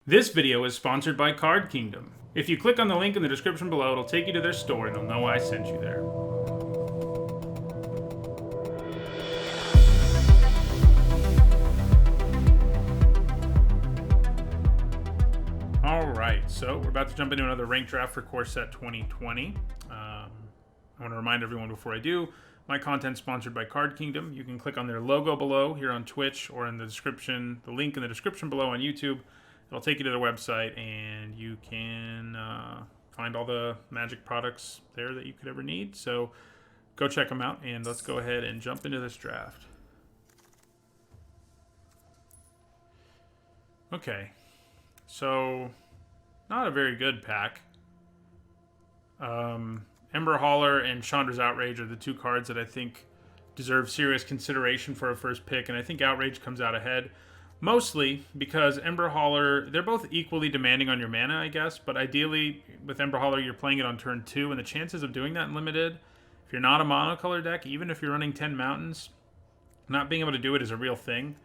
This video is sponsored by Card Kingdom. If you click on the link in the description below, it'll take you to their store and they'll know I sent you there. Alright, so we're about to jump into another ranked draft for Core Set 2020. I want to remind everyone before I do, my content's sponsored by Card Kingdom. You can click on their logo below here on Twitch or in the description, the link in the description below on YouTube. It'll take you to their website, and you can find all the Magic products there that you could ever need. So go check them out, and let's go ahead and jump into this draft. Okay, so not a very good pack. Ember Hauler and Chandra's Outrage are the two cards that I think deserve serious consideration for a first pick, and I think Outrage comes out ahead. Mostly because Ember Hauler, they're both equally demanding on your mana, I guess, but ideally with Ember Hauler you're playing it on turn 2, and the chances of doing that in Limited, if you're not a monocolor deck, even if you're running 10 mountains, not being able to do it is a real thing.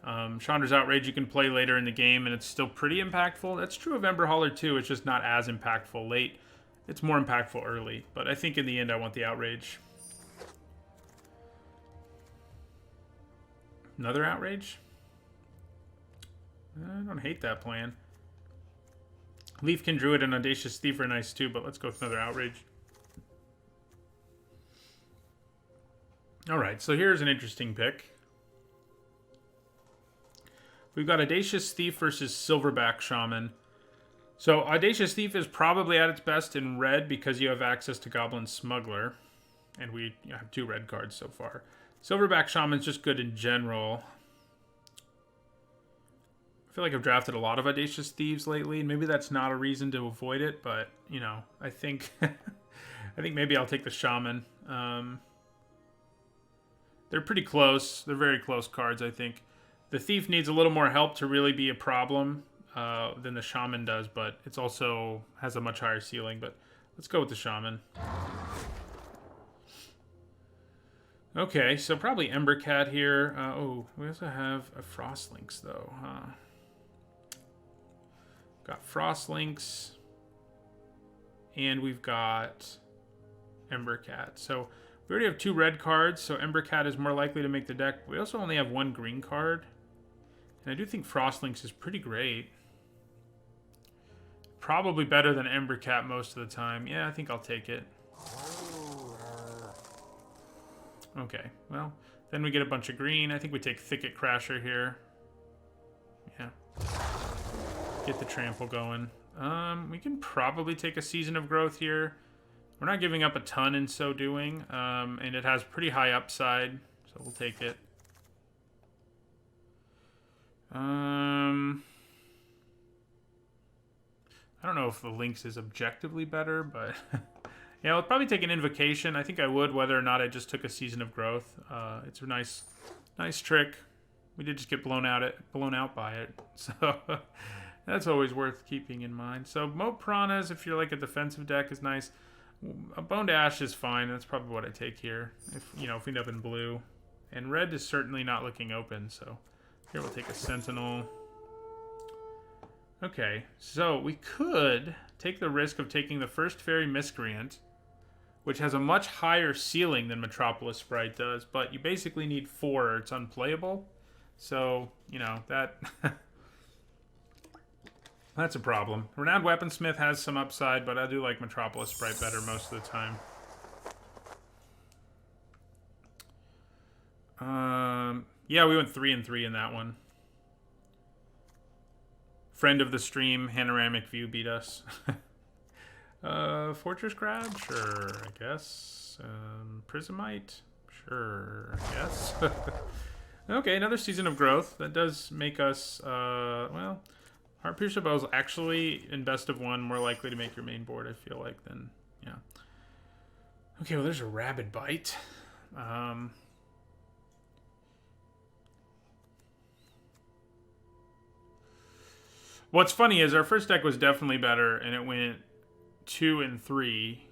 Chandra's Outrage you can play later in the game, and it's still pretty impactful. That's true of Ember Hauler too, it's just not as impactful late. It's more impactful early, but I think in the end I want the Outrage. Another Outrage? I don't hate that plan. Leafkin Druid and Audacious Thief are nice too, but let's go with another Outrage. Alright, so here's an interesting pick. We've got Audacious Thief versus Silverback Shaman. So Audacious Thief is probably at its best in red because you have access to Goblin Smuggler. And we have 2 red cards so far. Silverback Shaman's just good in general. I feel like I've drafted a lot of Audacious Thieves lately, and maybe that's not a reason to avoid it, but, you know, I think I think maybe I'll take the Shaman. They're pretty close. They're very close cards, I think. The Thief needs a little more help to really be a problem than the Shaman does, but it's also has a much higher ceiling, but let's go with the Shaman. Okay, so probably Embercat here. Oh, we also have a Frostlynx, though, huh? Got Frostlynx, and we've got Embercat. So we already have 2 red cards, so Embercat is more likely to make the deck. We also only have 1 green card, and I do think Frostlynx is pretty great. Probably better than Embercat most of the time. Yeah, I think I'll take it. Okay, well, then we get a bunch of green. I think we take Thicket Crasher here. Yeah. Get the trample going. We can probably take a Season of Growth here. We're not giving up a ton in so doing, and it has pretty high upside, so we'll take it. I don't know if the Lynx is objectively better, but yeah, I'll probably take an Invocation. I think I would, whether or not I just took a Season of Growth. It's a nice trick. We did just get blown out by it, so that's always worth keeping in mind. So Moat Piranhas, if you're like a defensive deck, is nice. A Boned Ash is fine. That's probably what I take here. If we end up in blue, and red is certainly not looking open. So here we'll take a Sentinel. Okay, so we could take the risk of taking the first Fairy Miscreant, which has a much higher ceiling than Metropolis Sprite does, but you basically need 4 or it's unplayable. So, you know, that that's a problem. Renowned Weaponsmith has some upside, but I do like Metropolis Sprite better most of the time. Yeah, we went 3 and 3 in that one. Friend of the stream, Panoramic View beat us. Fortress Crab? Sure, I guess. Prismite? Sure, I guess. Okay, another Season of Growth. That does make us, well, Heartpiercer Bow is actually, in best of 1, more likely to make your main board, I feel like, than, yeah. Okay, well, there's a Rabid Bite. What's funny is our first deck was definitely better, and it went 2 and 3,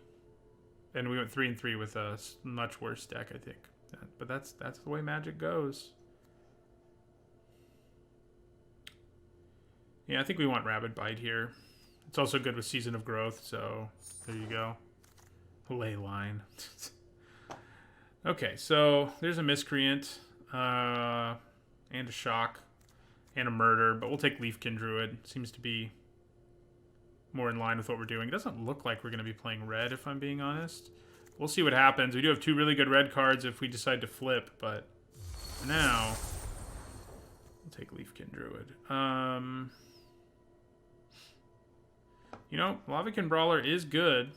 and we went 3 and 3 with a much worse deck, I think. But that's the way Magic goes. Yeah, I think we want Rabid Bite here. It's also good with Season of Growth, so there you go. Ley Line. Okay, so there's a Miscreant, and a Shock, and a Murder, but we'll take Leafkin Druid. Seems to be more in line with what we're doing. It doesn't look like we're going to be playing red, if I'm being honest. We'll see what happens. We do have 2 really good red cards if we decide to flip, but for now, we'll take Leafkin Druid. You know, Lavakin Brawler is good,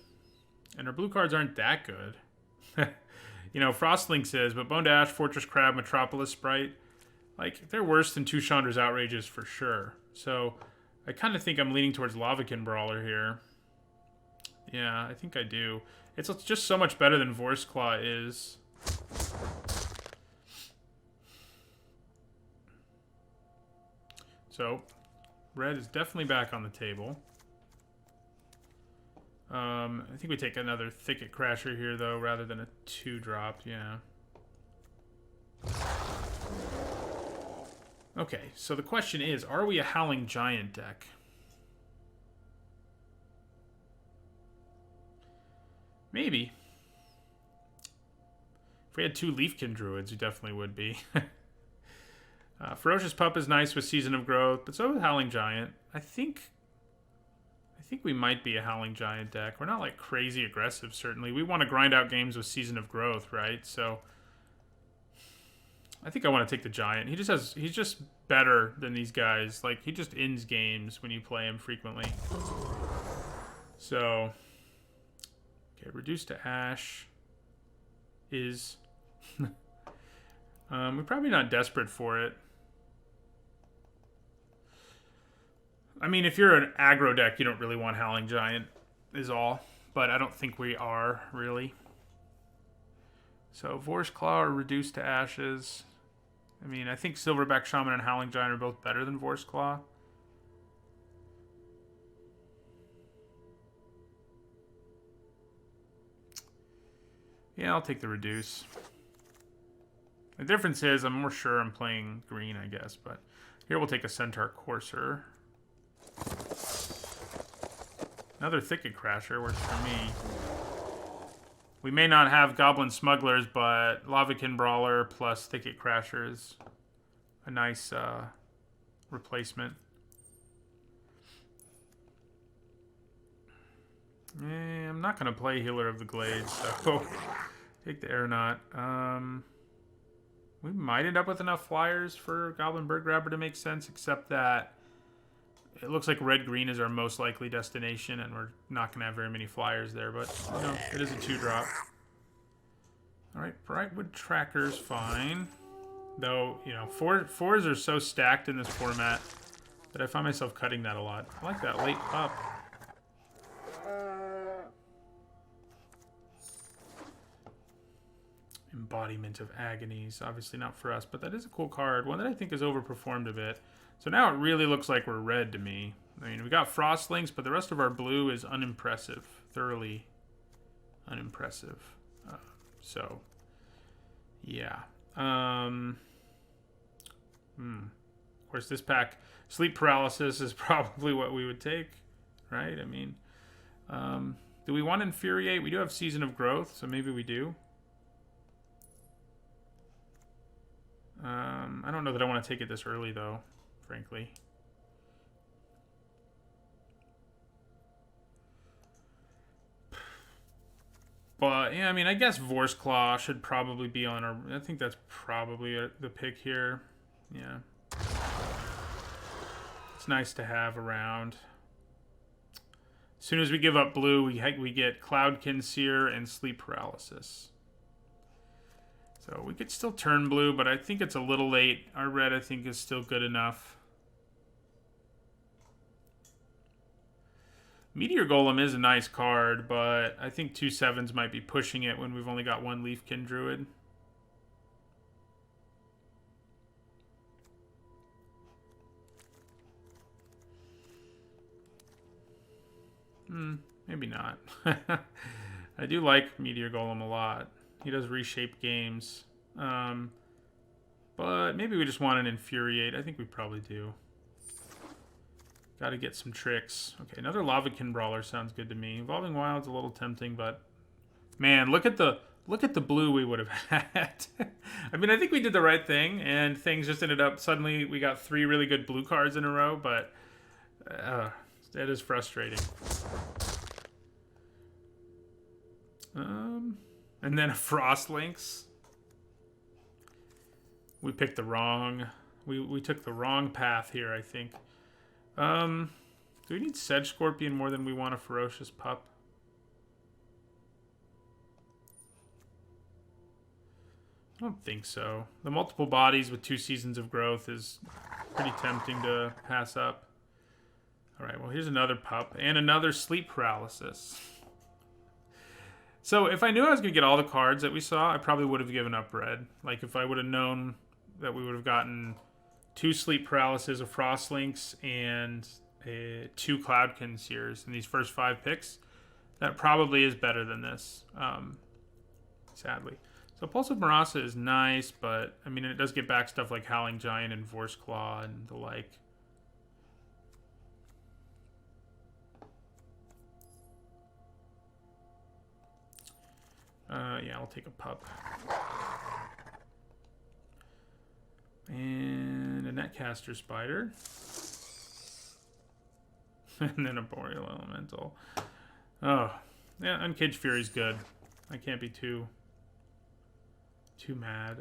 and our blue cards aren't that good. You know, Frostlinks is, but Bone Dash, Fortress Crab, Metropolis Sprite, like, they're worse than 2 Chandra's Outrages for sure. So, I kind of think I'm leaning towards Lavakin Brawler here. Yeah, I think I do. It's just so much better than Vorse Claw is. So, red is definitely back on the table. I think we take another Thicket Crasher here, though, rather than a 2-drop. Yeah. Okay, so the question is, are we a Howling Giant deck? Maybe. If we had 2 Leafkin Druids, we definitely would be. Ferocious Pup is nice with Season of Growth, but so is Howling Giant. I think we might be a Howling Giant deck. We're not, like, crazy aggressive, certainly. We want to grind out games with Season of Growth, right? So I think I want to take the Giant. He's just better than these guys. Like, he just ends games when you play him frequently. So, okay, Reduce to Ash is... we're probably not desperate for it. I mean, if you're an aggro deck, you don't really want Howling Giant, is all. But I don't think we are, really. So, Vorse Claw or Reduce to Ashes. I mean, I think Silverback Shaman and Howling Giant are both better than Vorse Claw. Yeah, I'll take the Reduce. The difference is I'm more sure I'm playing green, I guess. But here we'll take a Centaur Courser. Another Thicket Crasher works for me. We may not have Goblin Smugglers, but Lavakin Brawler plus Thicket Crasher is a nice replacement. I'm not going to play Healer of the Glades, so take the Aeronaut. We might end up with enough flyers for Goblin Bird Grabber to make sense, except that it looks like red-green is our most likely destination, and we're not going to have very many flyers there, but, you know, it is a 2-drop. Alright, Brightwood Tracker's fine. Though, you know, fours are so stacked in this format that I find myself cutting that a lot. I like that late up. Embodiment of Agonies. Obviously not for us, but that is a cool card. One that I think has overperformed a bit. So now it really looks like we're red to me. I mean, we got Frostlinks, but the rest of our blue is unimpressive. Thoroughly unimpressive. So, yeah. Of course, this pack, Sleep Paralysis is probably what we would take, right? I mean, do we want Infuriate? We do have Season of Growth, so maybe we do. I don't know that I want to take it this early, though, frankly. But, yeah, I mean, I guess Vorse Claw should probably be on our... I think that's probably the pick here. Yeah. It's nice to have around. As soon as we give up blue, we get Cloudkin Seer and Sleep Paralysis. So we could still turn blue, but I think it's a little late. Our red, I think, is still good enough. Meteor Golem is a nice card, but I think 2 7s might be pushing it when we've only got 1 Leafkin Druid. Maybe not. I do like Meteor Golem a lot. He does reshape games. But maybe we just want an Infuriate. I think we probably do. Got to get some tricks. Okay, another Lavakin Brawler sounds good to me. Evolving Wild's a little tempting, but man, look at the blue we would have had. I mean, I think we did the right thing, and things just ended up suddenly we got 3 really good blue cards in a row, but that is frustrating. And then a Frost Lynx. We picked the wrong. We took the wrong path here, I think. Do we need Sedge Scorpion more than we want a Ferocious Pup? I don't think so. The multiple bodies with 2 seasons of growth is pretty tempting to pass up. Alright, well here's another pup. And another sleep paralysis. So if I knew I was going to get all the cards that we saw, I probably would have given up red. Like if I would have known that we would have gotten 2 sleep paralysis, a Frost Lynx, and 2 Cloudkin Seers in these first 5 picks, that probably is better than this, sadly. So Pulse of Marasa is nice, but I mean it does get back stuff like Howling Giant and Vorse Claw and the like. Yeah, I'll take a pup. And a Netcaster Spider. And then a Boreal Elemental. Oh, yeah, Uncaged Fury's good. I can't be too mad.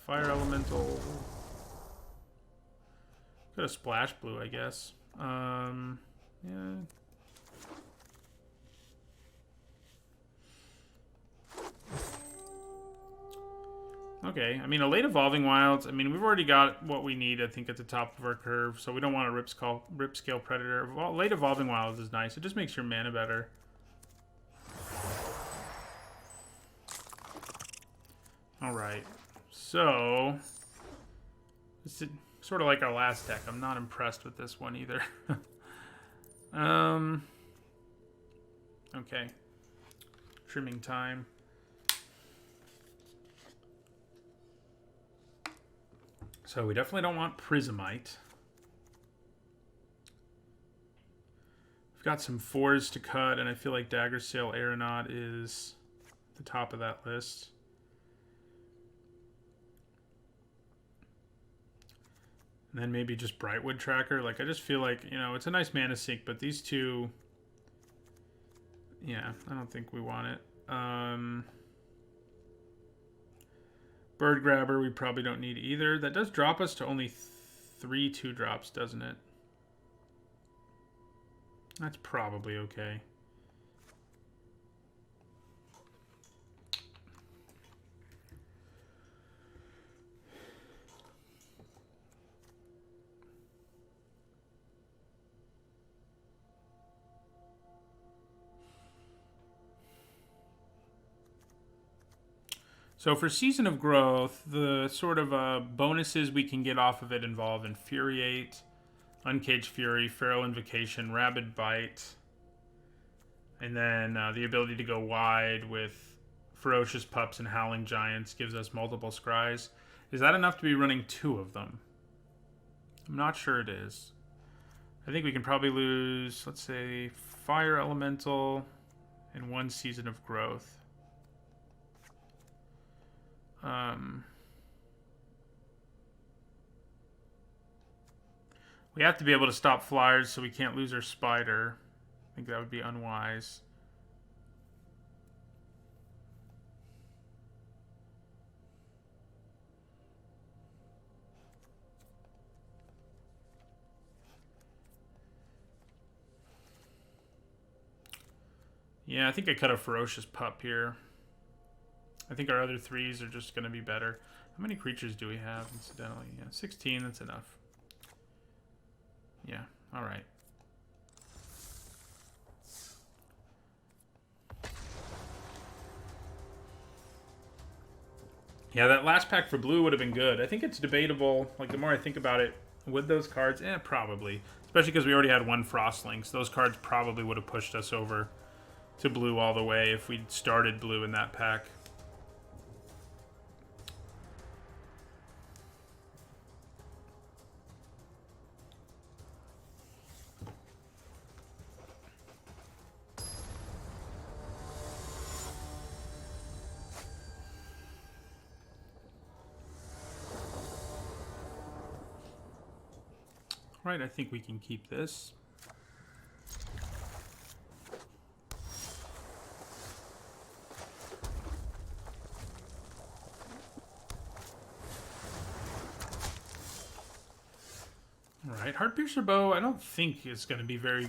Fire Elemental. Got a Splash Blue, I guess. Yeah. Okay, I mean, a late Evolving Wilds, I mean, we've already got what we need, I think, at the top of our curve, so we don't want a Rip Scale Predator. Late Evolving Wilds is nice. It just makes your mana better. Alright, so this is sort of like our last deck. I'm not impressed with this one either. Okay. Trimming time. So we definitely don't want Prismite. We've got some 4s to cut, and I feel like Dagger Sail Aeronaut is at the top of that list. And then maybe just Brightwood Tracker. Like, I just feel like, you know, it's a nice mana sink, but these two... Yeah, I don't think we want it. Bird Grabber, we probably don't need either. That does drop us to only 3 2-drops, doesn't it? That's probably okay. So for Season of Growth, the sort of bonuses we can get off of it involve Infuriate, Uncaged Fury, Feral Invocation, Rabid Bite, and then the ability to go wide with Ferocious Pups and Howling Giants gives us multiple scries. Is that enough to be running 2 of them? I'm not sure it is. I think we can probably lose, let's say, Fire Elemental and 1 Season of Growth. We have to be able to stop flyers, so we can't lose our spider. I think that would be unwise. Yeah, I think I cut a Ferocious Pup here. I think our other 3s are just going to be better. How many creatures do we have, incidentally? Yeah, 16, that's enough. Yeah, alright. Yeah, that last pack for blue would have been good. I think it's debatable. Like, the more I think about it, with those cards, probably. Especially because we already had 1 Frost Lynx. Those cards probably would have pushed us over to blue all the way if we'd started blue in that pack. Right, I think we can keep this. Alright, Heartpiercer Bow I don't think is going to be very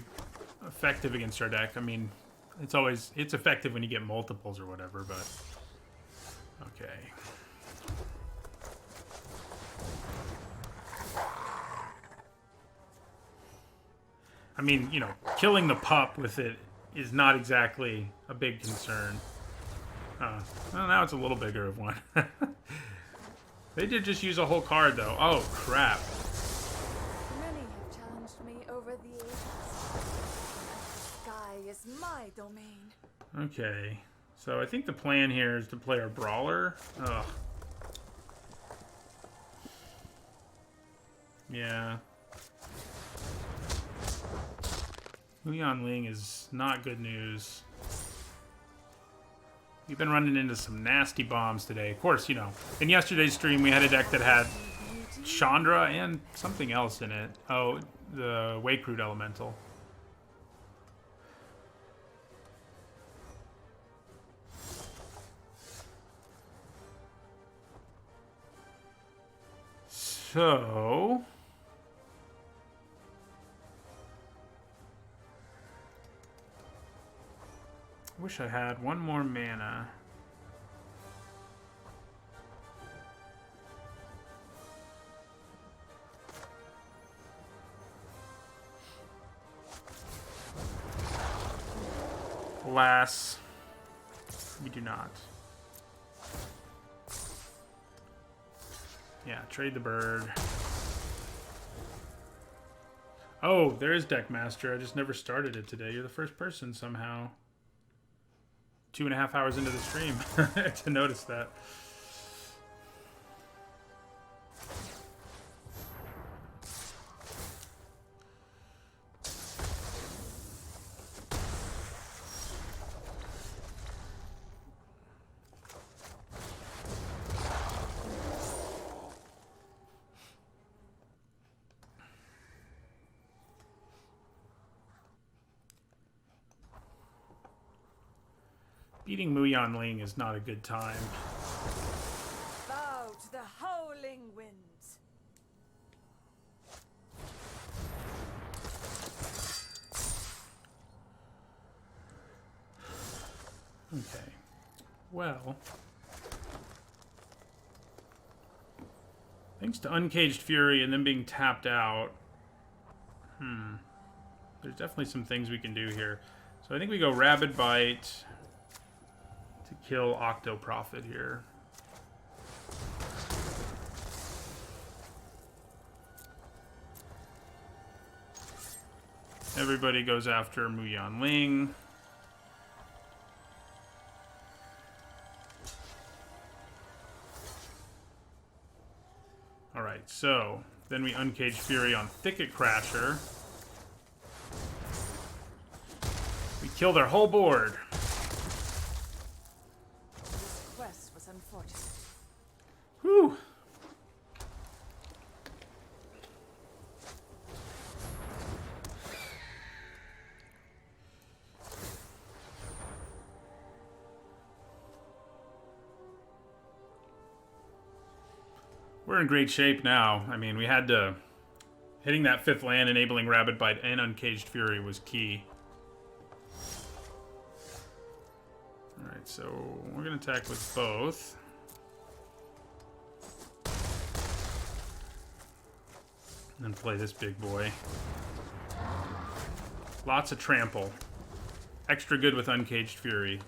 effective against our deck. I mean, it's effective when you get multiples or whatever, but okay. I mean, you know, killing the pup with it is not exactly a big concern. Well, now it's a little bigger of one. They did just use a whole card, though. Oh, crap. Many have challenged me over the ages. The sky is my domain. Okay. So I think the plan here is to play our Brawler. Ugh. Yeah. Muyan Ling is not good news. We've been running into some nasty bombs today. Of course, you know, in yesterday's stream we had a deck that had Chandra and something else in it. Oh, the Wakrut Elemental. So... wish I had one more mana. Alas, we do not. Yeah, trade the bird. Oh, there is Deckmaster. I just never started it today. You're the first person somehow. 2.5 hours into the stream to notice that. Beating Muyan Ling is not a good time. Bow to the howling winds. Okay. Well. Thanks to Uncaged Fury and then being tapped out. There's definitely some things we can do here. So I think we go Rabid Bite to kill Octo Prophet here. Everybody goes after Muyan Ling. Alright, so then we Uncaged Fury on Thicket Crasher. We kill their whole board. This quest was unfortunate. Whew. We're in great shape now. I mean, we had to... hitting that 5th land, enabling Rabid Bite and Uncaged Fury was key. Alright, so we're going to attack with both. And then play this big boy. Lots of trample. Extra good with Uncaged Fury.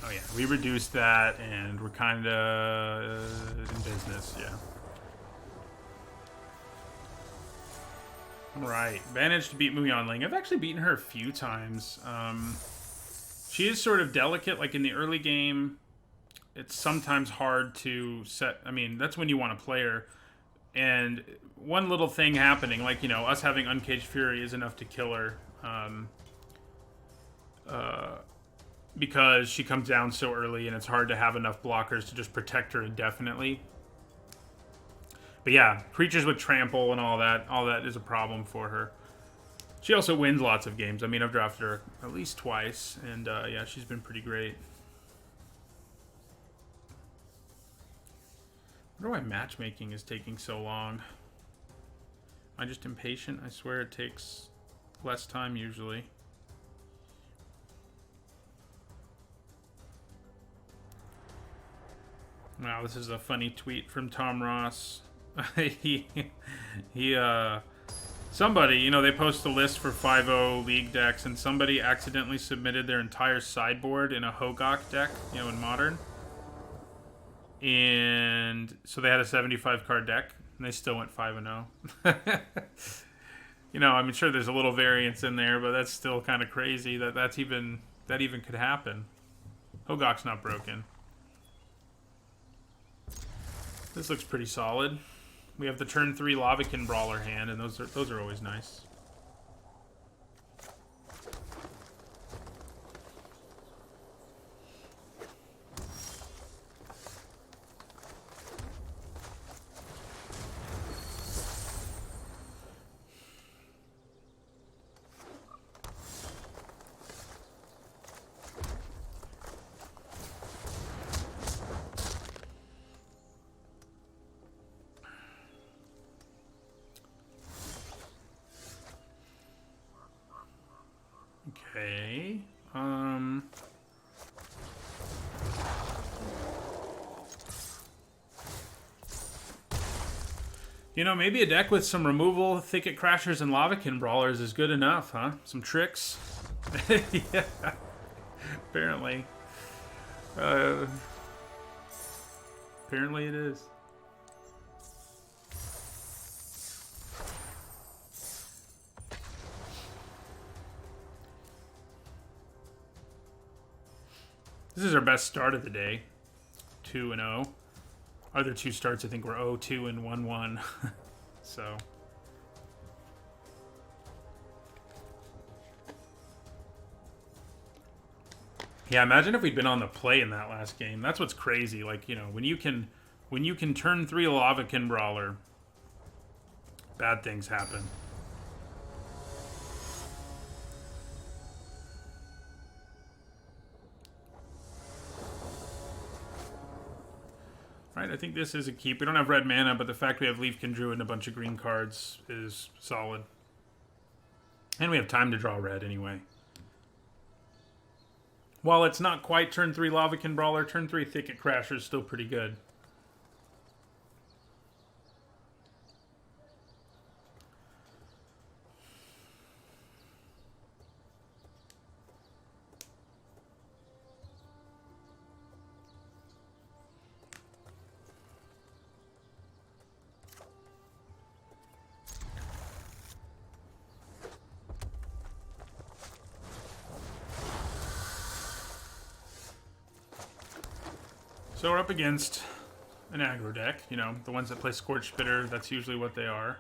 Oh yeah, we reduced that and we're kind of in business, yeah. Right, managed to beat Muyan Ling. I've actually beaten her a few times. She is sort of delicate, like in the early game. It's sometimes hard to set, I mean, that's when you want to play her. And one little thing happening, like, you know, us having Uncaged Fury is enough to kill her. because she comes down so early and it's hard to have enough blockers to just protect her indefinitely. But yeah, creatures with trample and all that is a problem for her. She also wins lots of games. I mean, I've drafted her at least twice, and yeah, she's been pretty great. I wonder why matchmaking is taking so long. Am I just impatient? I swear it takes less time usually. Wow, this is a funny tweet from Tom Ross. Somebody, you know, they post a list for 5.0 League decks, and somebody accidentally submitted their entire sideboard in a Hogak deck, you know, in Modern. And so they had a 75 card deck, and they still went 5-0. You know, I'm sure there's a little variance in there, but that's still kind of crazy that even could happen. Hogak's not broken. This looks pretty solid. We have the turn 3 Lavakin Brawler hand, and those are always nice. Okay. You know, maybe a deck with some removal, Thicket Crashers, and Lavakin Brawlers is good enough, huh? Some tricks. Yeah. Apparently. Apparently it is. This is our best start of the day. 2-0. Other two starts, I think, were 0-2 and 1-1. So. Yeah, imagine if we'd been on the play in that last game. That's what's crazy. Like, you know, when you can turn 3 Lavakin Brawler, bad things happen. Right, I think this is a keep. We don't have red mana, but the fact we have Leafkin Druid and a bunch of green cards is solid. And we have time to draw red anyway. While it's not quite turn 3 Lavakin Brawler, turn 3 Thicket Crasher is still pretty good. So we're up against an aggro deck, you know, the ones that play Scorch Spitter, that's usually what they are.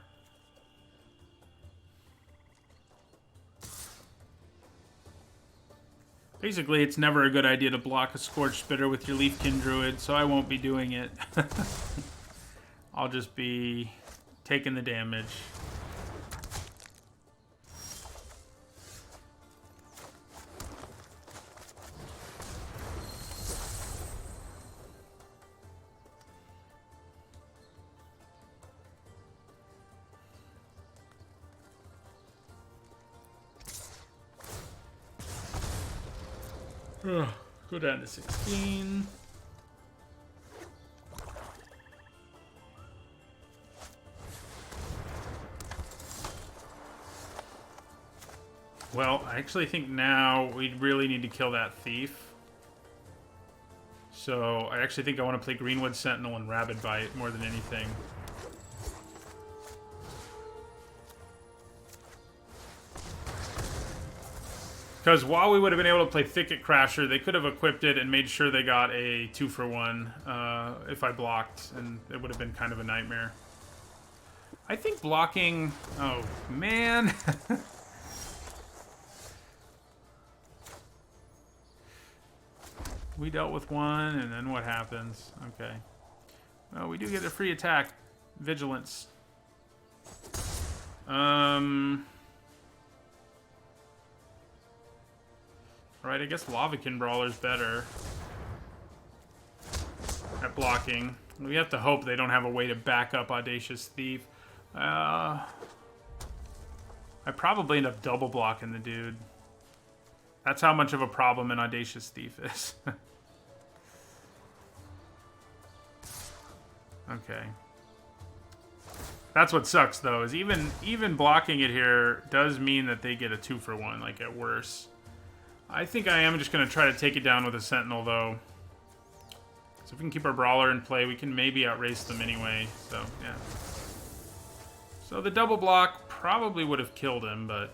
Basically, it's never a good idea to block a Scorch Spitter with your Leafkin Druid, so I won't be doing it. I'll just be taking the damage. Go down to 16. Well, I actually think now we really need to kill that thief. So I actually think I want to play Greenwood Sentinel and Rabid Bite more than anything. Because while we would have been able to play Thicket Crasher, they could have equipped it and made sure they got a 2-for-1 if I blocked, and it would have been kind of a nightmare. I think blocking... Oh, man. We dealt with one, and then what happens? Okay. Well, we do get a free attack. Vigilance. Alright, I guess Lavakin Brawler's better at blocking. We have to hope they don't have a way to back up Audacious Thief. I probably end up double blocking the dude. That's how much of a problem an Audacious Thief is. Okay. That's what sucks, though, is even blocking it here does mean that they get a 2-for-1, like, at worst. I think I am just going to try to take it down with a Sentinel, though. So if we can keep our Brawler in play, we can maybe outrace them anyway. So, yeah. So the double block probably would have killed him, but...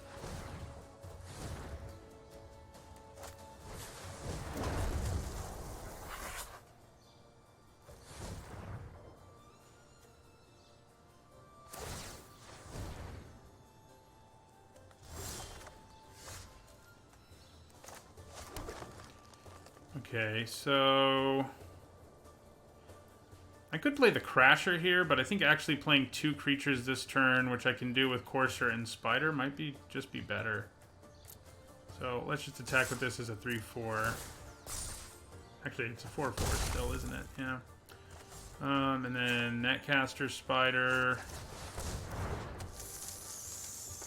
Okay, so... I could play the Crasher here, but I think actually playing 2 creatures this turn, which I can do with Courser and Spider, might just be better. So let's just attack with this as a 3-4. Actually, it's a 4-4 still, isn't it? Yeah. And then Netcaster, Spider,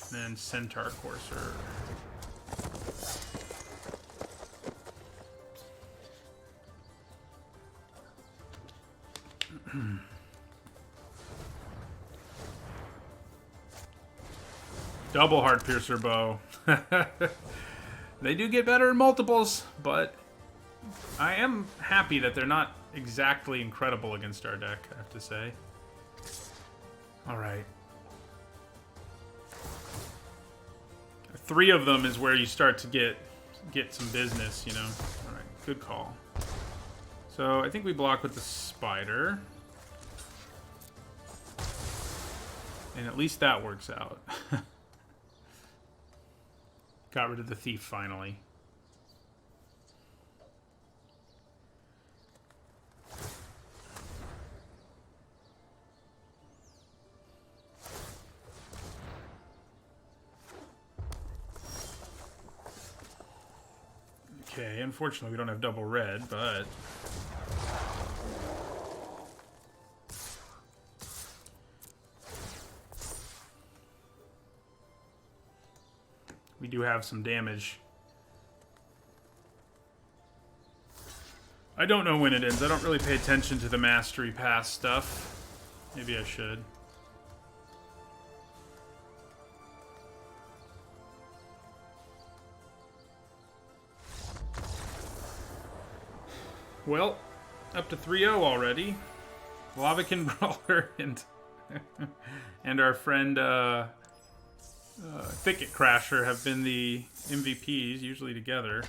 and then Centaur, Courser. Double Heart Piercer bow. They do get better in multiples, but I am happy that they're not exactly incredible against our deck, I have to say. Alright. 3 of them is where you start to get some business, you know. Alright, good call. So I think we block with the Spider. And at least that works out. Got rid of the Thief, finally. Okay, unfortunately we don't have double red, but... we do have some damage. I don't know when it ends. I don't really pay attention to the Mastery Pass stuff. Maybe I should. Well, up to 3-0 already. Lavakin Brawler and our friend Thicket Crasher have been the MVPs, usually together.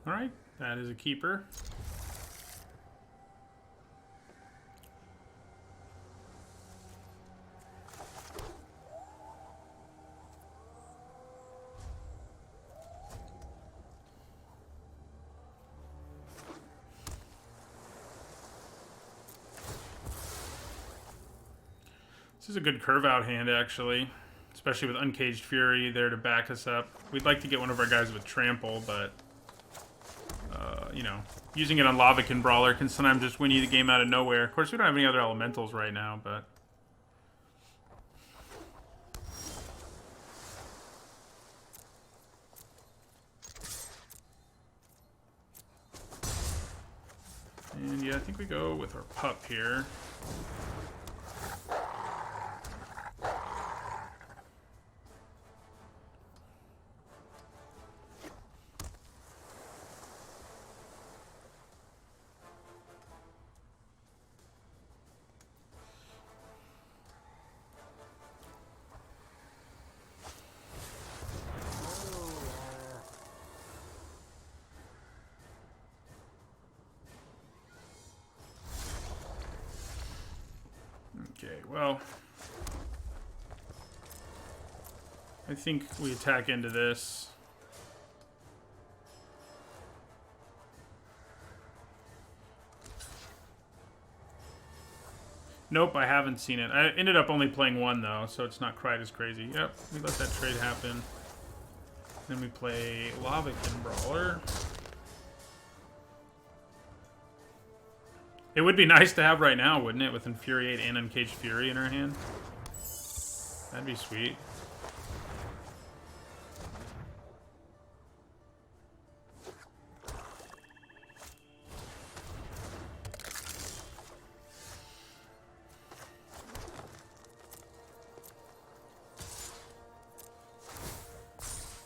Alright, that is a keeper. This is a good curve-out hand, actually. Especially with Uncaged Fury there to back us up. We'd like to get one of our guys with Trample, but... you know, using it on Lavakin Brawler can sometimes just win you the game out of nowhere. Of course, we don't have any other elementals right now, but... and yeah, I think we go with our pup here. well, I think we attack into this. Nope, I haven't seen it. I ended up only playing one, though, so it's not quite as crazy. Yep, we let that trade happen. Then we play Lavakin Brawler. It would be nice to have right now, wouldn't it? With Infuriate and Uncaged Fury in our hand. That'd be sweet.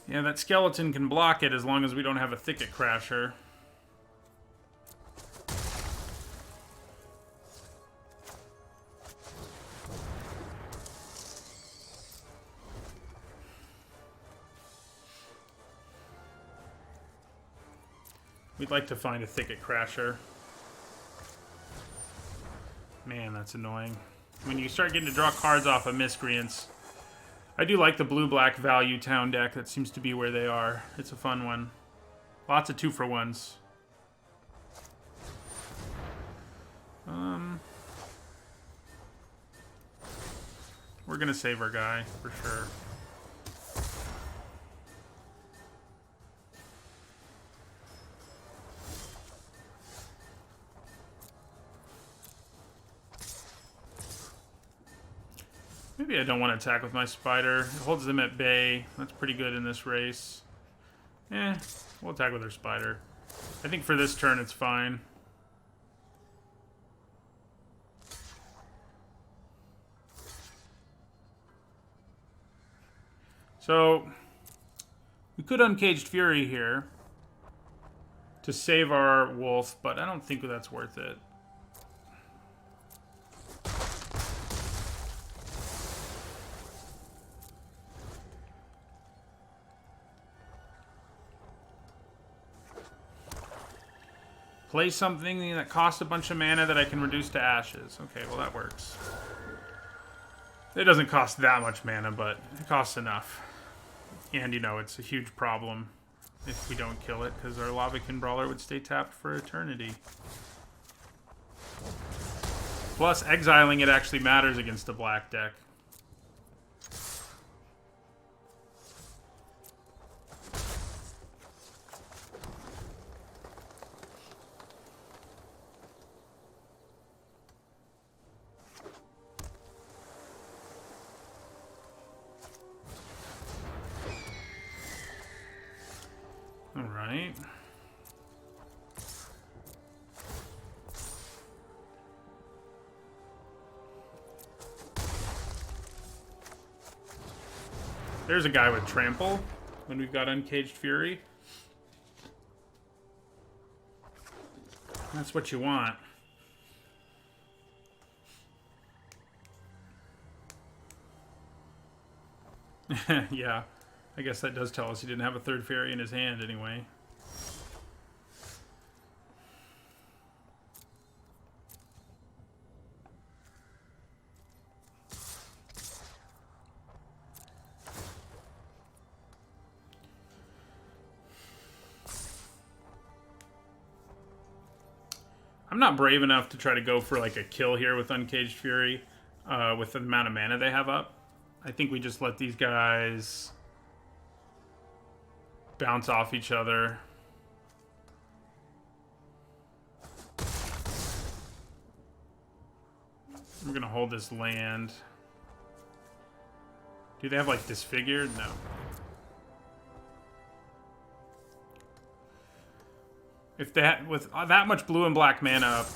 Yeah, that skeleton can block it as long as we don't have a Thicket Crasher. We'd like to find a Thicket Crasher. Man, that's annoying. When you start getting to draw cards off of Miscreants. I do like the blue-black value town deck. That seems to be where they are. It's a fun one. Lots of 2-for-1s. We're gonna save our guy, for sure. Maybe I don't want to attack with my spider. It holds them at bay. That's pretty good in this race. We'll attack with our spider. I think for this turn it's fine. So, we could Uncaged Fury here to save our wolf, but I don't think that's worth it. Play something that costs a bunch of mana that I can reduce to ashes. Okay, well that works. It doesn't cost that much mana, but it costs enough. And, you know, it's a huge problem if we don't kill it, because our Lavakin Brawler would stay tapped for eternity. Plus, exiling it actually matters against a black deck. Alright. There's a guy with Trample when we've got Uncaged Fury. That's what you want. Yeah. I guess that does tell us he didn't have a third fairy in his hand anyway. I'm not brave enough to try to go for like a kill here with Uncaged Fury with the amount of mana they have up. I think we just let these guys bounce off each other. We're gonna hold this land. Do they have like Disfigured? No. If that with that much blue and black mana up,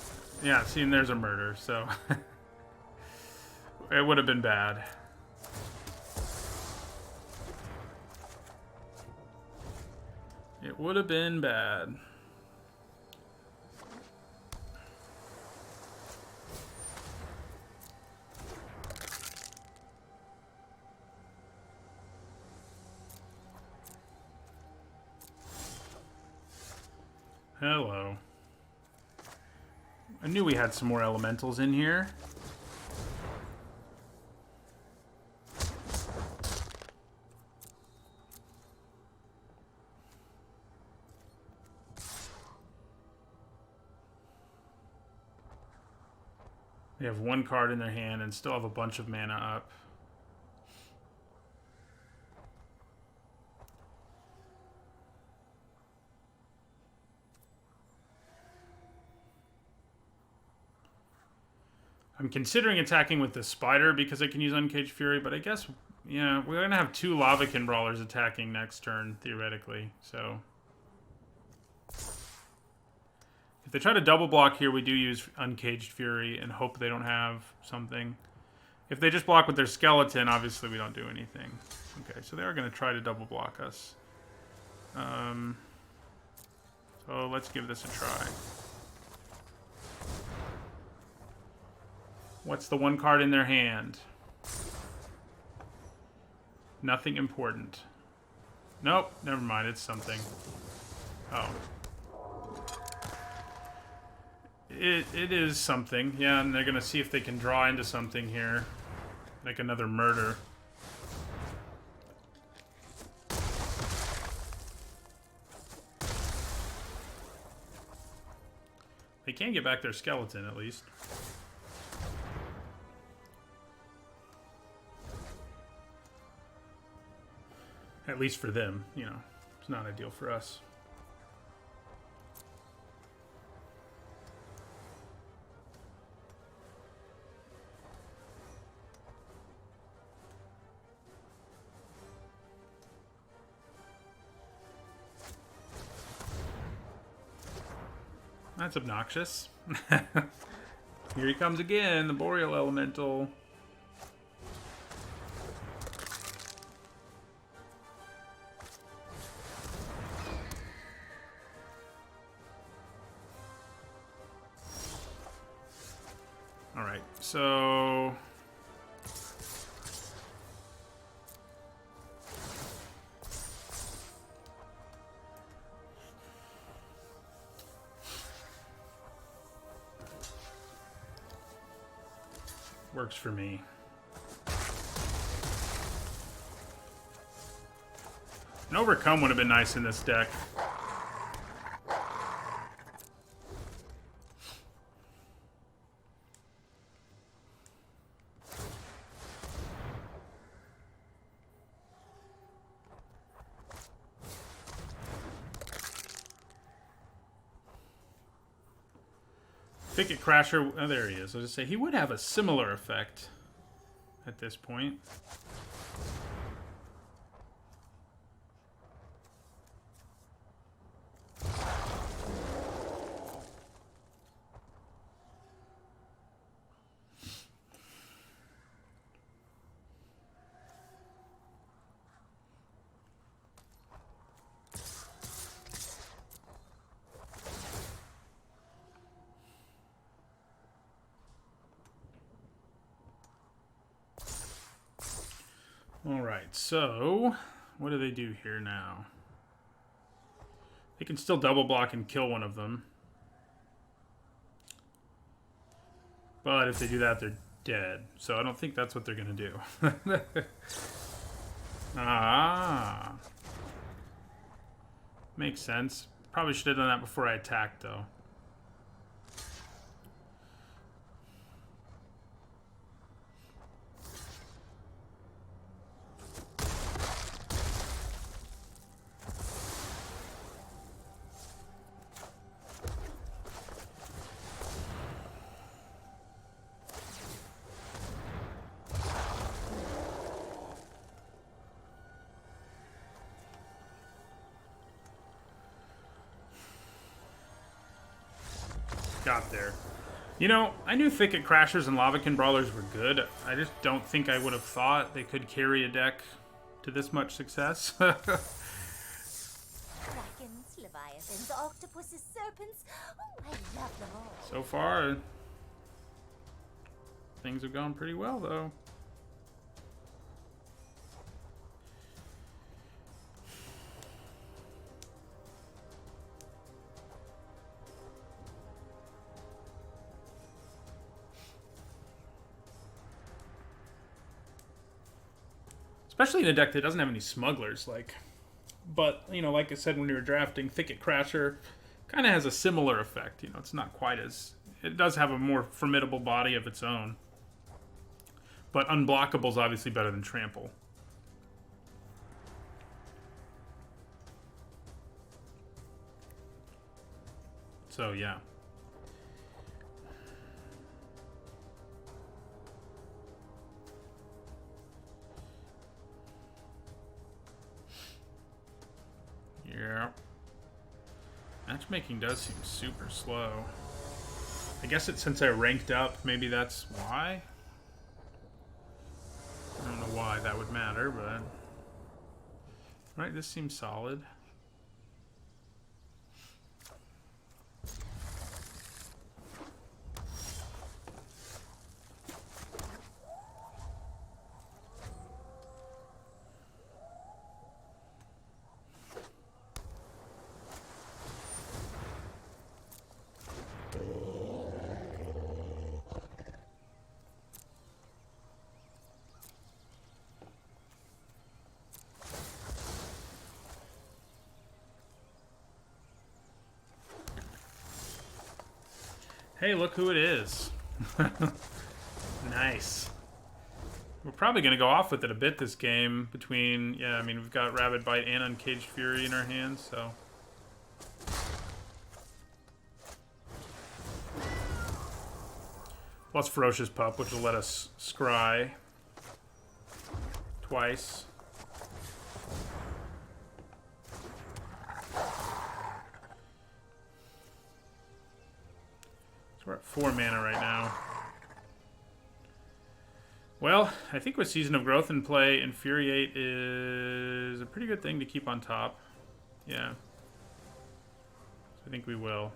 yeah, see, and there's a murder, so it would have been bad. It would have been bad. Hello. I knew we had some more elementals in here. They have one card in their hand and still have a bunch of mana up. I'm considering attacking with the Spider because I can use Uncaged Fury, but I guess, yeah, we're going to have 2 Lavakin Brawlers attacking next turn, theoretically, so... If they try to double block here, we do use Uncaged Fury and hope they don't have something. If they just block with their skeleton, obviously we don't do anything. Okay, so they are going to try to double block us. So let's give this a try. What's the one card in their hand? Nothing important. Nope, never mind, it's something. Oh. It is something, yeah, and they're gonna see if they can draw into something here. Like another murder. They can get back their skeleton, at least. At least for them, you know. It's not ideal for us. That's obnoxious. Here he comes again, the Boreal Elemental. Alright, so... Works for me. An Overcome would have been nice in this deck. Thicket Crasher, oh, there he is. I was just say he would have a similar effect at this point. Alright, so what do they do here now? They can still double block and kill one of them. But if they do that, they're dead. So I don't think that's what they're going to do. Ah. Makes sense. Probably should have done that before I attacked, though. Got there. You know, I knew Thicket Crashers and Lavakin Brawlers were good. I just don't think I would have thought they could carry a deck to this much success. Dragons, leviathans, octopuses, serpents. Oh, I love them all. So far, things have gone pretty well, though. Especially in a deck that doesn't have any smugglers, like. But, you know, like I said when we were drafting, Thicket Crasher kind of has a similar effect. You know, it's not quite as It does have a more formidable body of its own. But unblockable is obviously better than trample. So, yeah. Yeah. Matchmaking does seem super slow. I guess it's since I ranked up, maybe that's why? I don't know why that would matter, but... Right, this seems solid. Hey, look who it is. Nice. We're probably going to go off with it a bit this game between... Yeah, I mean, we've got Rabid Bite and Uncaged Fury in our hands, so... Plus Ferocious Pup, which will let us scry twice. We're at 4 mana right now. Well, I think with Season of Growth in play, Infuriate is a pretty good thing to keep on top. Yeah. So I think we will.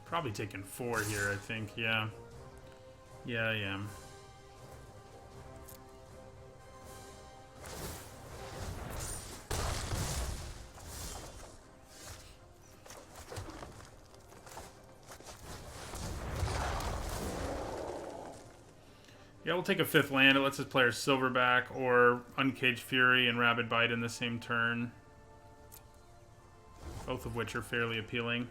Probably taking 4 here, I think. Yeah. Yeah, I am. Yeah, we'll take a 5th land. It lets us play our Silverback or Uncaged Fury and Rabid Bite in the same turn. Both of which are fairly appealing.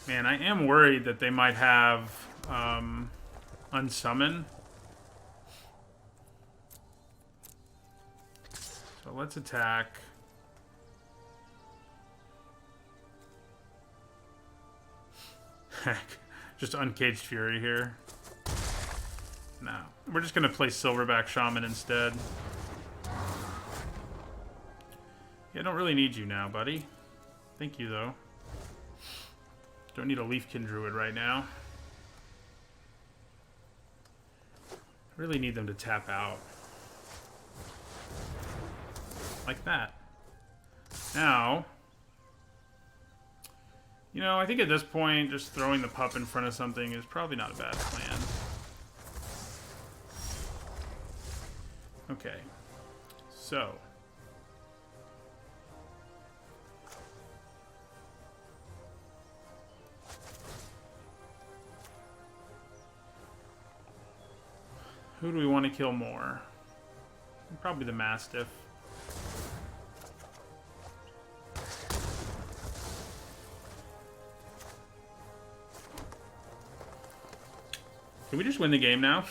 Man, I am worried that they might have Unsummon. So let's attack. Heck, just Uncaged Fury here. No, we're just going to play Silverback Shaman instead. Yeah, I don't really need you now, buddy. Thank you, though. Don't need a Leafkin Druid right now. I really need them to tap out. Like that. Now, you know, I think at this point, just throwing the pup in front of something is probably not a bad plan. Okay. So... who do we want to kill more? Probably the Mastiff. Can we just win the game now?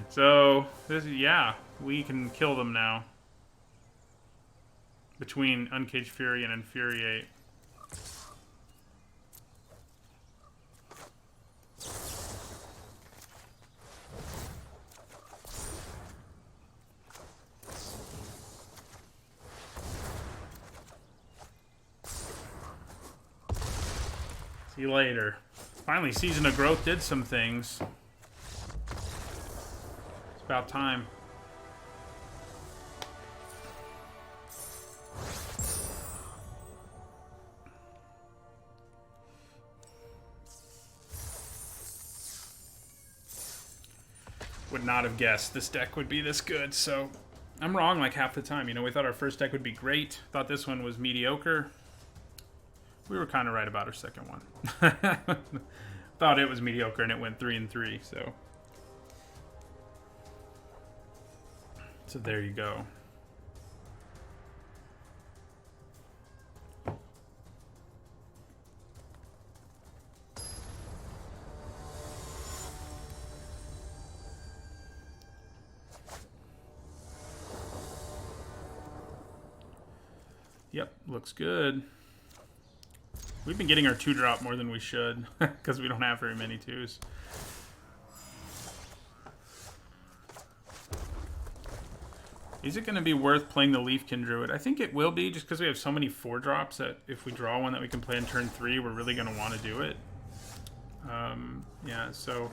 So, this, yeah, we can kill them now. Between Uncaged Fury and Infuriate. See you later. Finally, Season of Growth did some things. It's about time. would not have guessed this deck would be this good, so I'm wrong like half the time. You know, we thought our first deck would be great. Thought this one was mediocre. We were kind of right about our second one. Thought it was mediocre and it went 3-3, so. So there you go. Yep, looks good. We've been getting our 2-drop more than we should because we don't have very many 2s. Is it going to be worth playing the Leafkin Druid? I think it will be, just because we have so many 4-drops that if we draw one that we can play on turn 3, we're really going to want to do it. Yeah, so,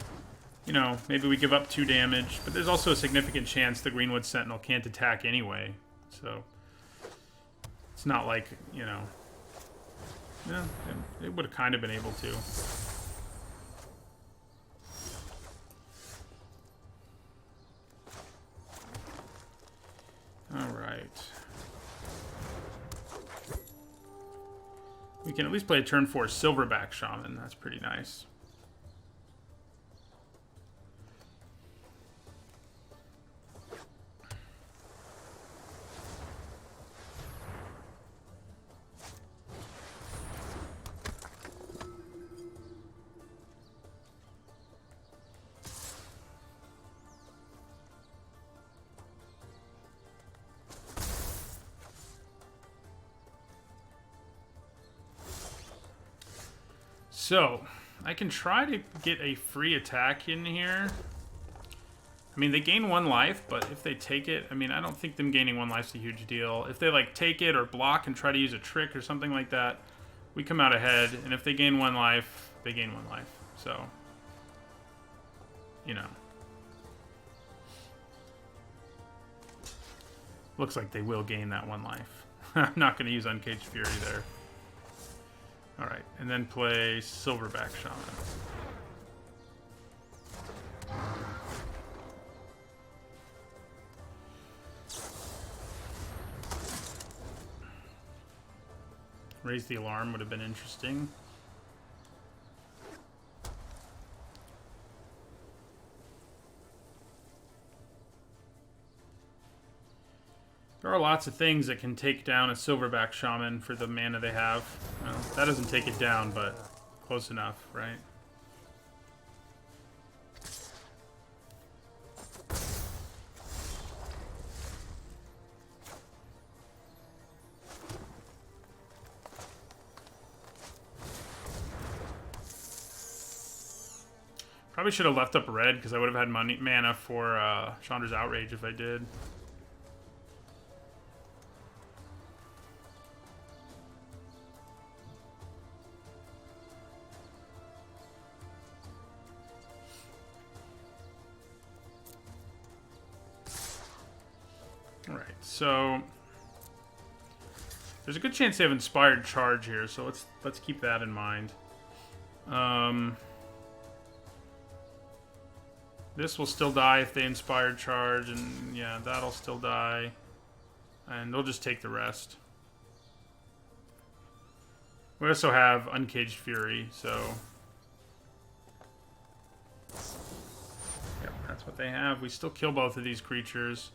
you know, maybe we give up 2 damage, but there's also a significant chance the Greenwood Sentinel can't attack anyway, so it's not like, you know, yeah, it would have kind of been able to. Alright. We can at least play a turn 4 Silverback Shaman. That's pretty nice. So, I can try to get a free attack in here. I mean, they gain 1 life, but if they take it, I mean, I don't think them gaining 1 life's a huge deal. If they, like, take it or block and try to use a trick or something like that, we come out ahead. And if they gain 1 life, they gain 1 life. So, you know. Looks like they will gain that 1 life. I'm not going to use Uncaged Fury there. Alright, and then play Silverback Shaman. Raise the Alarm would have been interesting. There are lots of things that can take down a Silverback Shaman for the mana they have. Well, that doesn't take it down, but close enough, right? Probably should have left up red because I would have had mana for Chandra's Outrage if I did. Alright, so there's a good chance they have Inspired Charge here, so let's keep that in mind. This will still die if they Inspired Charge, and yeah, that'll still die. And they'll just take the rest. We also have Uncaged Fury, so yep, that's what they have. We still kill both of these creatures.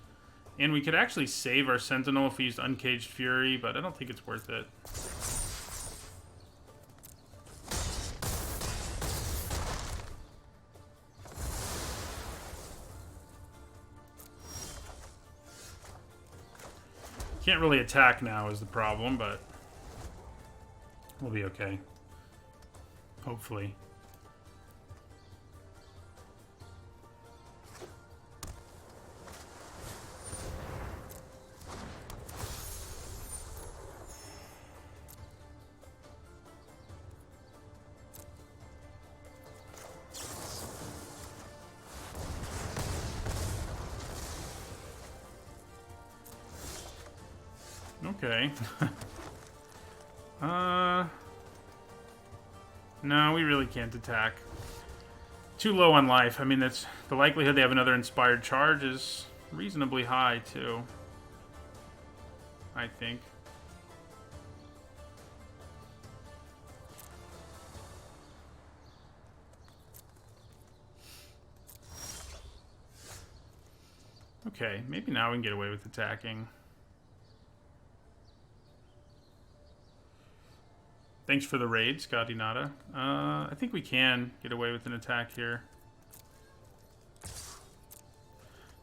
And we could actually save our Sentinel if we used Uncaged Fury, but I don't think it's worth it. Can't really attack now is the problem, but we'll be okay. Hopefully. Okay. No, we really can't attack. too low on life. I mean, that's the likelihood they have another inspired charge is reasonably high too, I think. Okay, maybe now we can get away with attacking. Thanks for the raid, Scotty Nada. I think we can get away with an attack here.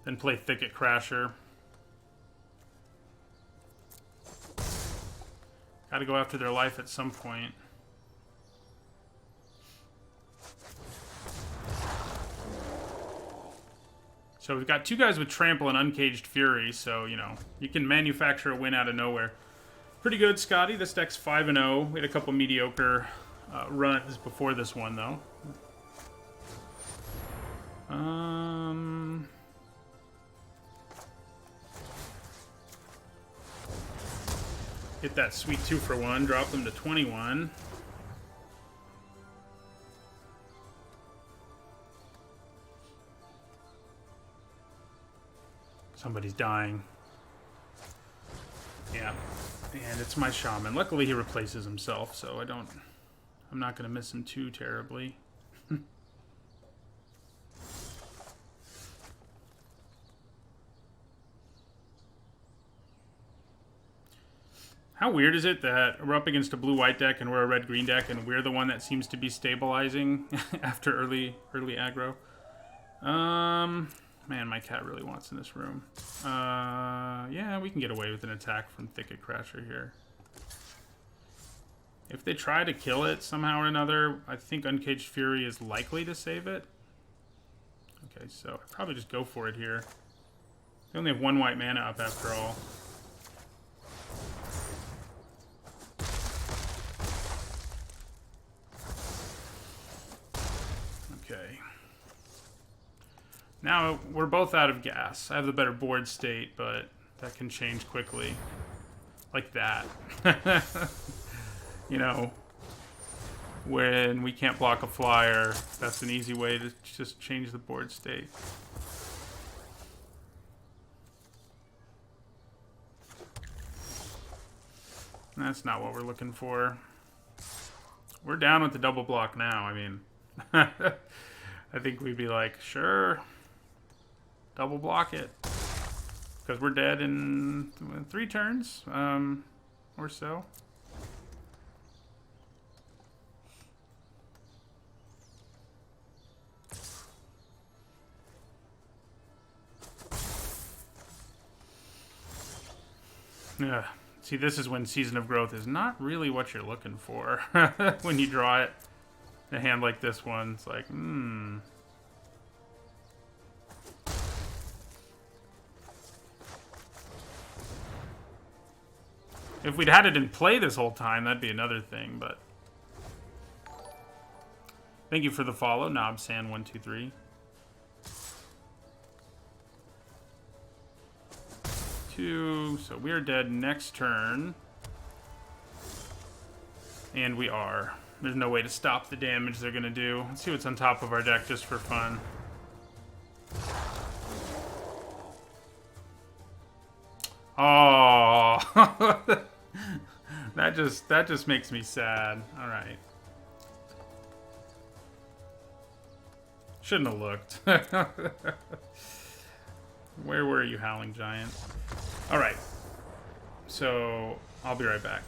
Then play Thicket Crasher. Gotta go after their life at some point. So we've got two guys with Trample and Uncaged Fury, so, you know, you can manufacture a win out of nowhere. Pretty good, Scotty. This deck's 5-0. We had a couple mediocre runs before this one, though. Get that sweet 2-for-1. Drop them to 21. Somebody's dying. Yeah. And it's my shaman. Luckily he replaces himself, so I'm not gonna miss him too terribly. How weird is it that we're up against a blue-white deck and we're a red-green deck and we're the one that seems to be stabilizing after early aggro? Man, my cat really wants in this room. Yeah, we can get away with an attack from Thicket Crasher here. If they try to kill it somehow or another, I think Uncaged Fury is likely to save it. Okay, so I'd probably just go for it here. They only have 1 white mana up after all. Okay. Now, we're both out of gas. I have the better board state, but that can change quickly. Like that. You know, when we can't block a flyer, that's an easy way to just change the board state. That's not what we're looking for. We're down with the double block now. I mean, I think we'd be like, sure. Double block it. Because we're dead in 3 turns, or so. Yeah. See, this is when Season of Growth is not really what you're looking for. When you draw it in a hand like this one, it's like, If we'd had it in play this whole time, that'd be another thing, but... Thank you for the follow, Nobsan123. So we are dead next turn. And we are. There's no way to stop the damage they're gonna do. Let's see what's on top of our deck just for fun. Oh, that just makes me sad. All right. Shouldn't have looked. Where were you, Howling Giant? All right. So I'll be right back.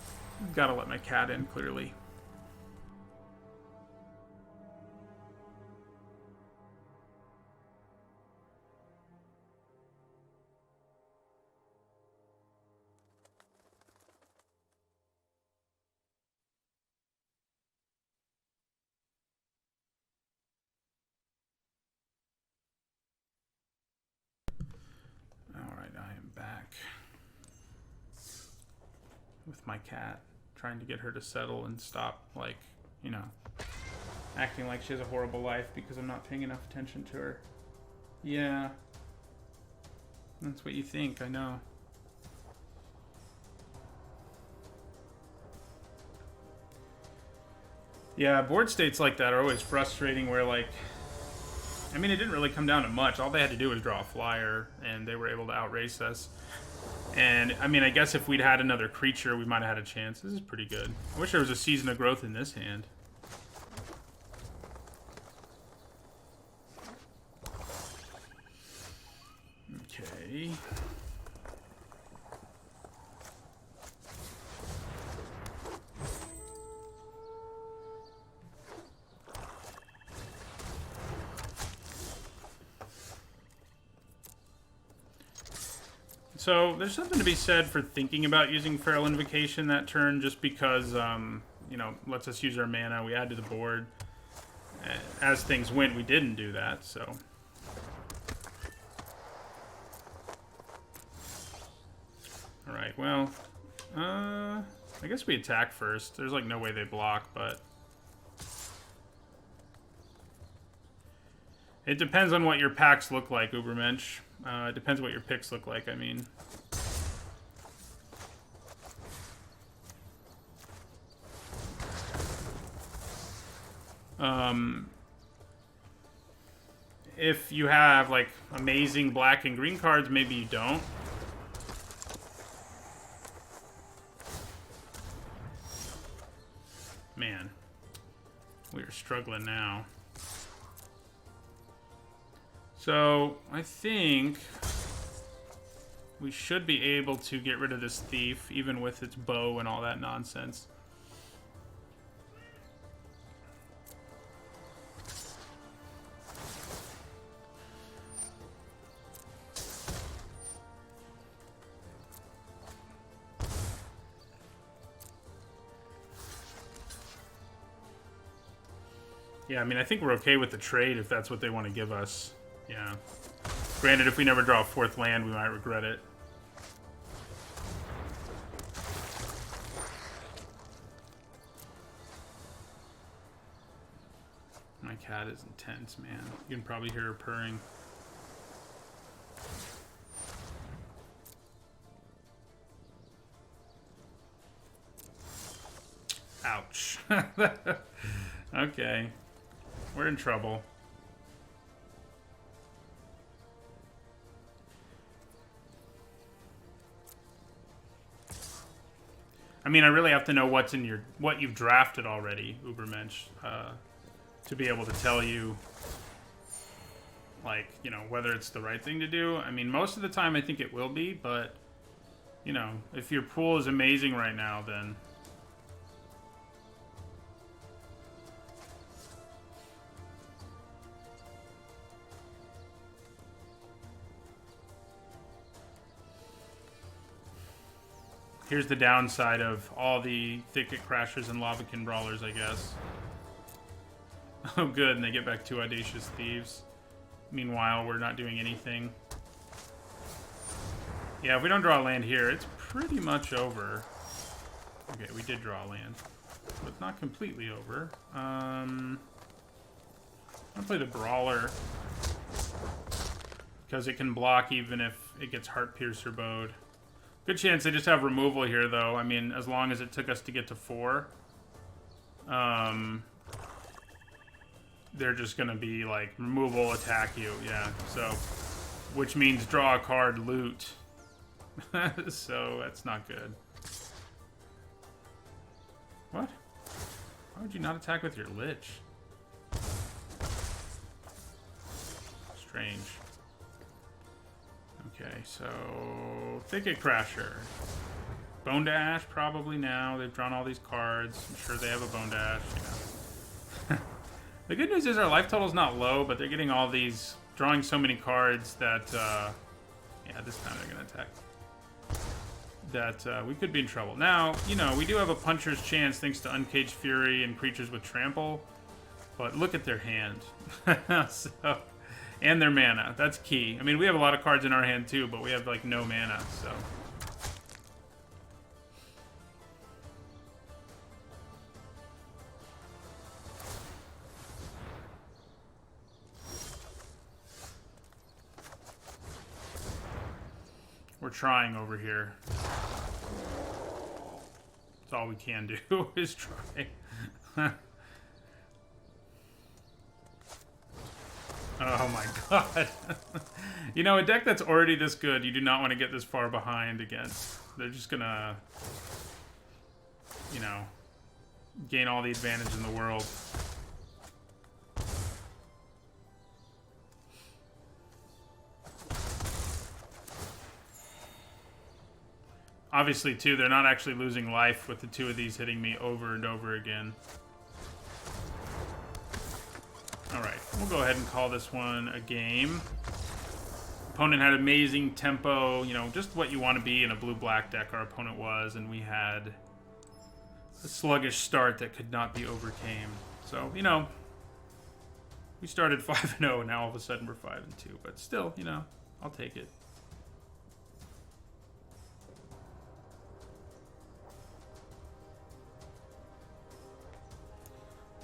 Gotta let my cat in, clearly. With my cat, trying to get her to settle and stop, like, you know, acting like she has a horrible life because I'm not paying enough attention to her. Yeah. That's what you think, I know. Yeah, board states like that are always frustrating where, like, I mean, it didn't really come down to much. All they had to do was draw a flyer, and they were able to outrace us. And, I mean, I guess if we'd had another creature, we might have had a chance. This is pretty good. I wish there was a Season of Growth in this hand. Okay. So there's something to be said for thinking about using Feral Invocation that turn, just because, you know, lets us use our mana. We add to the board. As things went, we didn't do that, so. All right, well, I guess we attack first. There's like no way they block, but it depends on what your packs look like, Ubermensch. It depends what your picks look like, I mean. If you have, like, amazing black and green cards, maybe you don't. Man, we are struggling now. So, I think we should be able to get rid of this thief, even with its bow and all that nonsense. Yeah, I mean, I think we're okay with the trade if that's what they want to give us. Yeah. Granted, if we never draw a fourth land, we might regret it. My cat is intense, man. You can probably hear her purring. Ouch. Okay. We're in trouble. I mean, I really have to know what's in your what you've drafted already, Ubermensch, to be able to tell you, like, you know, whether it's the right thing to do. I mean, most of the time I think it will be, but, you know, if your pool is amazing right now, then here's the downside of all the Thicket Crashers and Lavakin Brawlers, I guess. Oh, good, and they get back 2 Audacious Thieves. Meanwhile, we're not doing anything. Yeah, if we don't draw a land here, it's pretty much over. Okay, we did draw a land, but not completely over. I'm gonna play the Brawler, because it can block even if it gets Heart Piercer bowed. Good chance they just have removal here, though. I mean, as long as it took us to get to 4. They're just going to be, like, removal, attack you. Yeah, so... Which means draw a card, loot. So, that's not good. What? Why would you not attack with your Lich? Strange. Okay, so Thicket Crasher. Bone Dash, probably now. They've drawn all these cards. I'm sure they have a Bone Dash, you know. The good news is our life total's not low, but they're getting all these, drawing so many cards that, yeah, this time they're going to attack. That we could be in trouble. Now, you know, we do have a puncher's chance thanks to Uncaged Fury and creatures with trample, but look at their hand. So... And their mana. That's key. I mean, we have a lot of cards in our hand too, but we have, like, no mana, so... We're trying over here. That's all we can do, is try. Oh my god. You know, a deck that's already this good, you do not want to get this far behind against. They're just gonna, you know, gain all the advantage in the world. Obviously, too, they're not actually losing life with the two of these hitting me over and over again. Alright, we'll go ahead and call this one a game. Opponent had amazing tempo, you know, just what you want to be in a blue-black deck our opponent was, and we had a sluggish start that could not be overcame. So, you know, we started 5-0, and now all of a sudden we're 5-2, but still, you know, I'll take it.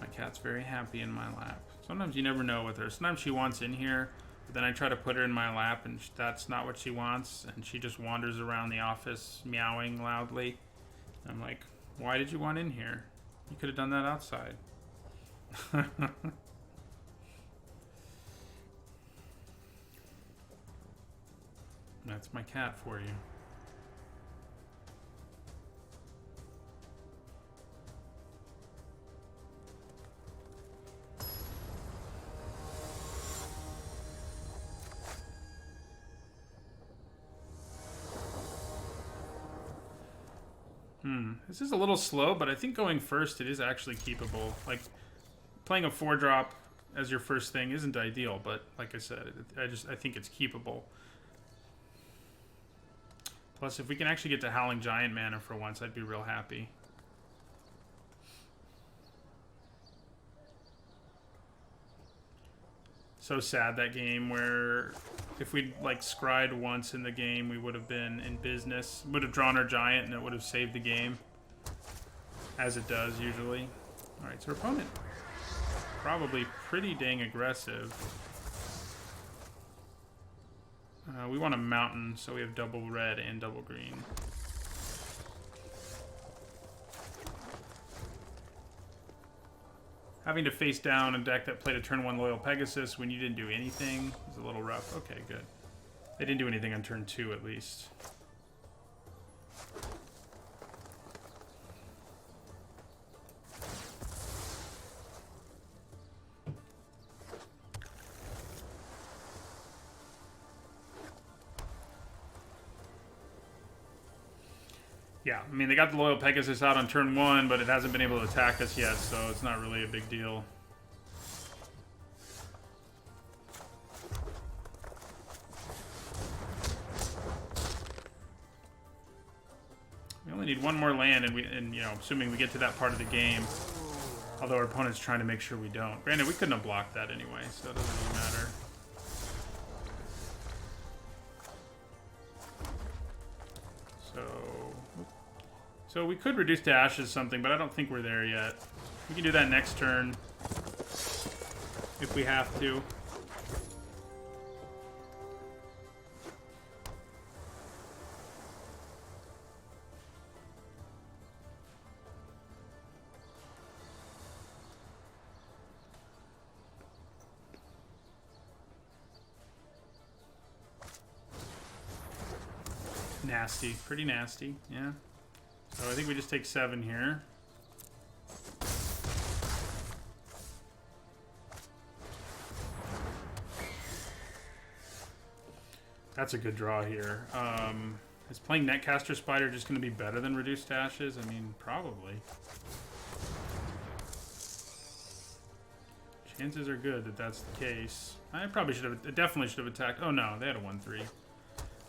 My cat's very happy in my lap. Sometimes you never know with her. Sometimes she wants in here, but then I try to put her in my lap, and that's not what she wants, and she just wanders around the office meowing loudly. I'm like, why did you want in here? You could have done that outside. That's my cat for you. This is a little slow, but I think going first it is actually keepable. Like, playing a 4-drop as your first thing isn't ideal, but like I said, I think it's keepable. Plus, if we can actually get to Howling Giant mana for once, I'd be real happy. So sad, that game where if we'd like scryed once in the game, we would have been in business. Would have drawn our giant and it would have saved the game. As it does usually. Alright, so our opponent probably pretty dang aggressive. We want a mountain, so we have double red and double green. Having to face down a deck that played a turn 1 Loyal Pegasus when you didn't do anything is a little rough. Okay, good. They didn't do anything on turn 2 at least. Yeah, I mean, they got the Loyal Pegasus out on turn 1, but it hasn't been able to attack us yet, so it's not really a big deal. We only need one more land, and you know, assuming we get to that part of the game, although our opponent's trying to make sure we don't. Granted, we couldn't have blocked that anyway, so it doesn't really matter. So we could reduce to ashes something, but I don't think we're there yet. We can do that next turn if we have to. Nasty, pretty nasty, yeah. So I think we just take 7 here. That's a good draw here. Is playing Netcaster Spider just going to be better than Reduced to Ashes? I mean, probably. Chances are good that that's the case. I probably should have, definitely should have attacked. Oh no, they had a 1/3.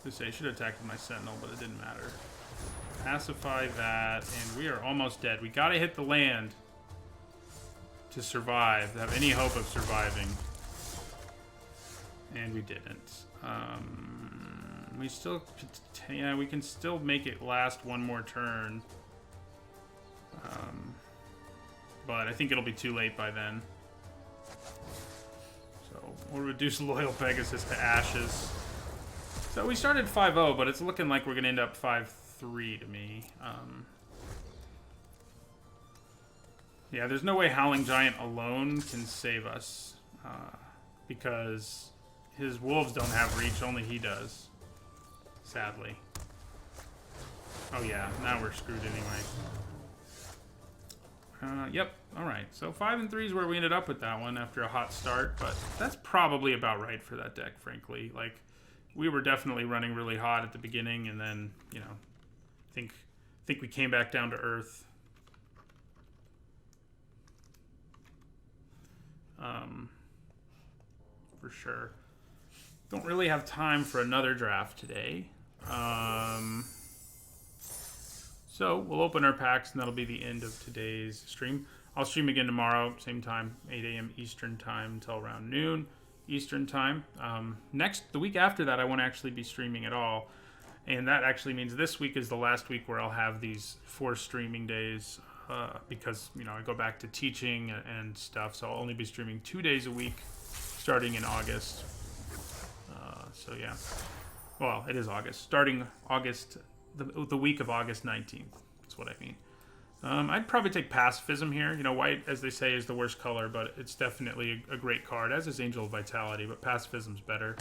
I should have attacked with my Sentinel, but it didn't matter. Pacify that, and we are almost dead. We gotta hit the land to survive, to have any hope of surviving. And we didn't. We still, yeah, we can still make it last one more turn. But I think it'll be too late by then. So we'll reduce Loyal Pegasus to ashes. So we started 5-0, but it's looking like we're gonna end up 5-3 to me. Yeah, there's no way Howling Giant alone can save us. because his wolves don't have reach, only he does. Sadly. Oh yeah, now we're screwed anyway. Yep, alright. So 5 and 3 is where we ended up with that one after a hot start, but that's probably about right for that deck, frankly. Like, we were definitely running really hot at the beginning, and then, you know, I think we came back down to earth. For sure. Don't really have time for another draft today. So we'll open our packs, and that'll be the end of today's stream. I'll stream again tomorrow, same time, 8 a.m. Eastern time until around noon Eastern time. The week after that, I won't actually be streaming at all. And that actually means this week is the last week where I'll have these 4 streaming days because, you know, I go back to teaching and stuff. So I'll only be streaming 2 days a week starting in August. So, yeah. Well, it is August. Starting August, the week of August 19th. That's what I mean. I'd probably take Pacifism here. You know, white, as they say, is the worst color, but it's definitely a great card, as is Angel of Vitality, but Pacifism's better.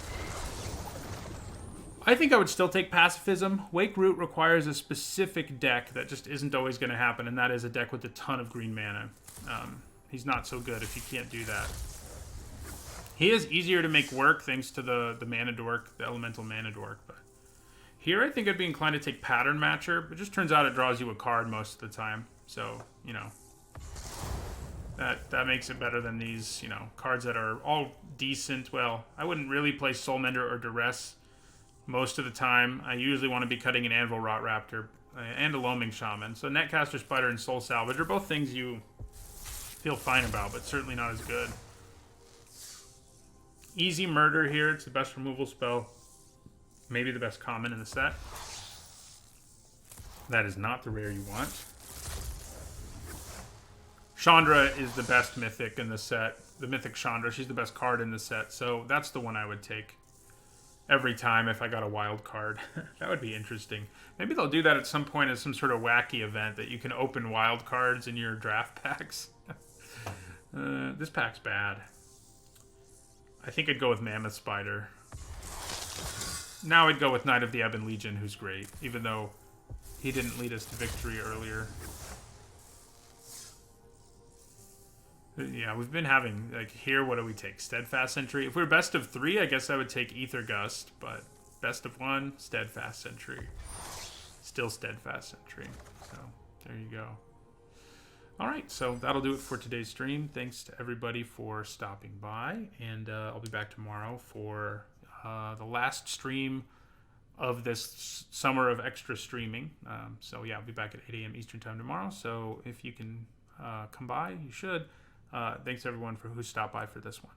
I think I would still take Pacifism. Wake Root requires a specific deck that just isn't always going to happen, and that is a deck with a ton of green mana. He's not so good if you can't do that. He is easier to make work thanks to the mana dork, the elemental mana dork, but here I think I'd be inclined to take Pattern Matcher. It just turns out it draws you a card most of the time. So, you know, that makes it better than these, you know, cards that are all decent. Well, I wouldn't really play Soulmender or Duress most of the time. I usually want to be cutting an Anvil Rot Raptor and a Loaming Shaman. So Netcaster Spider and Soul Salvage are both things you feel fine about, but certainly not as good. Easy Murder here. It's the best removal spell. Maybe the best common in the set. That is not the rare you want. Chandra is the best mythic in the set. The mythic Chandra, she's the best card in the set. So that's the one I would take every time if I got a wild card. That would be interesting. Maybe they'll do that at some point as some sort of wacky event that you can open wild cards in your draft packs. This pack's bad. I think I'd go with Mammoth Spider. Now I'd go with Knight of the Ebon Legion, who's great, even though he didn't lead us to victory earlier. Yeah, we've been having, like, here, what do we take? Steadfast Sentry. If we're best of 3, I guess I would take Ether Gust, but best of 1, Steadfast Sentry. Still Steadfast Sentry. So, there you go. Alright, so that'll do it for today's stream. Thanks to everybody for stopping by, and I'll be back tomorrow for the last stream of this summer of extra streaming. So yeah, I'll be back at 8 a.m. Eastern time tomorrow, so if you can come by, you should. Thanks everyone for who stopped by for this one.